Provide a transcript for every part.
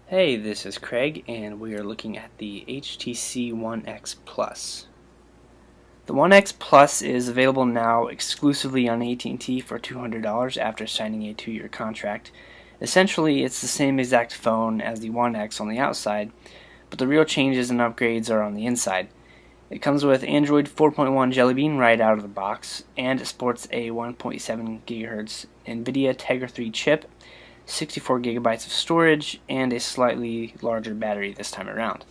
Hey, this is Craig, and we are looking at the HTC One X Plus. The One X Plus is available now exclusively on AT&T for $200 after signing a 2-year contract. Essentially, it's the same exact phone as the One X on the outside, but the real changes and upgrades are on the inside. It comes with Android 4.1 Jelly Bean right out of the box, and it sports a 1.7 GHz NVIDIA Tegra 3 chip, 64 gigabytes of storage, and a slightly larger battery this time around.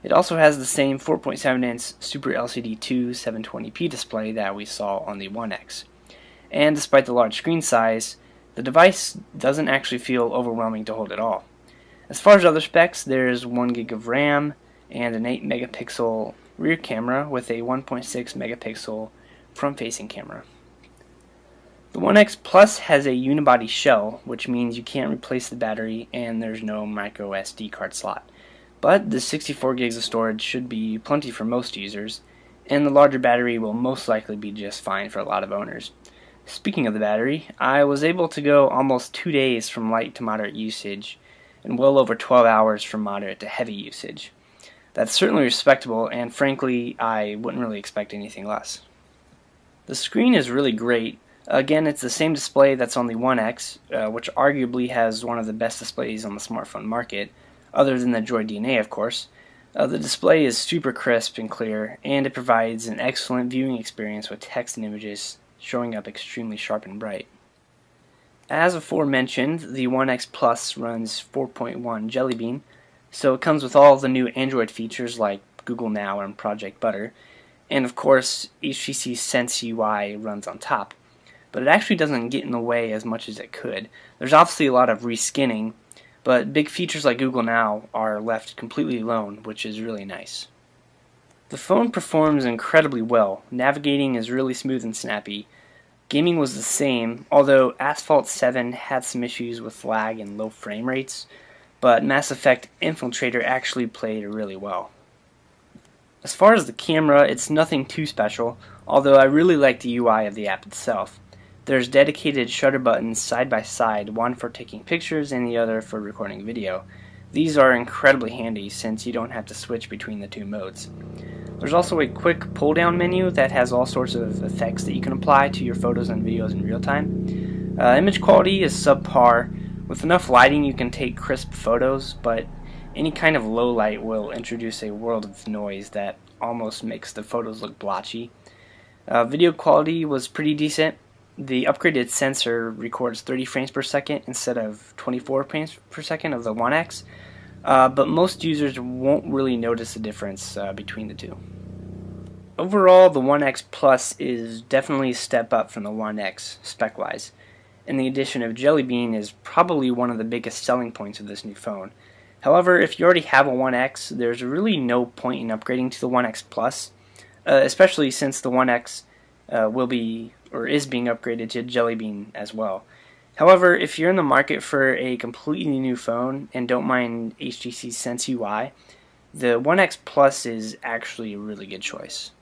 It also has the same 4.7-inch Super LCD 2 720p display that we saw on the One X. And despite the large screen size, the device doesn't actually feel overwhelming to hold at all. As far as other specs, there's 1 gig of RAM and an 8 megapixel rear camera with a 1.6 megapixel front-facing camera. The One X Plus has a unibody shell, which means you can't replace the battery and there's no micro SD card slot. But the 64 gigs of storage should be plenty for most users, and the larger battery will most likely be just fine for a lot of owners. Speaking of the battery, I was able to go almost 2 days from light to moderate usage, and well over 12 hours from moderate to heavy usage. That's certainly respectable, and frankly, I wouldn't really expect anything less. The screen is really great. Again, it's the same display that's on the One X, which arguably has one of the best displays on the smartphone market, other than the Droid DNA, of course. The display is super crisp and clear, and it provides an excellent viewing experience with text and images showing up extremely sharp and bright. As aforementioned, the One X Plus runs 4.1 Jelly Bean, so it comes with all the new Android features like Google Now and Project Butter, and of course HTC Sense UI runs on top. But it actually doesn't get in the way as much as it could. There's obviously a lot of reskinning, but big features like Google Now are left completely alone, which is really nice. The phone performs incredibly well. Navigating is really smooth and snappy. Gaming was the same, although Asphalt 7 had some issues with lag and low frame rates, but Mass Effect Infiltrator actually played really well. As far as the camera, it's nothing too special, although I really like the UI of the app itself. There's dedicated shutter buttons side by side, one for taking pictures and the other for recording video. These are incredibly handy since you don't have to switch between the two modes. There's also a quick pull down menu that has all sorts of effects that you can apply to your photos and videos in real time. Image quality is subpar. With enough lighting you can take crisp photos, but any kind of low light will introduce a world of noise that almost makes the photos look blotchy. Video quality was pretty decent. The upgraded sensor records 30 frames per second instead of 24 frames per second of the One X, but most users won't really notice the difference between the two. Overall, the One X Plus is definitely a step up from the One X spec-wise, and the addition of Jelly Bean is probably one of the biggest selling points of this new phone. However, if you already have a One X, there's really no point in upgrading to the One X Plus, especially since the One X is being upgraded to Jelly Bean as well. However, if you're in the market for a completely new phone and don't mind HTC Sense UI, the One X Plus is actually a really good choice.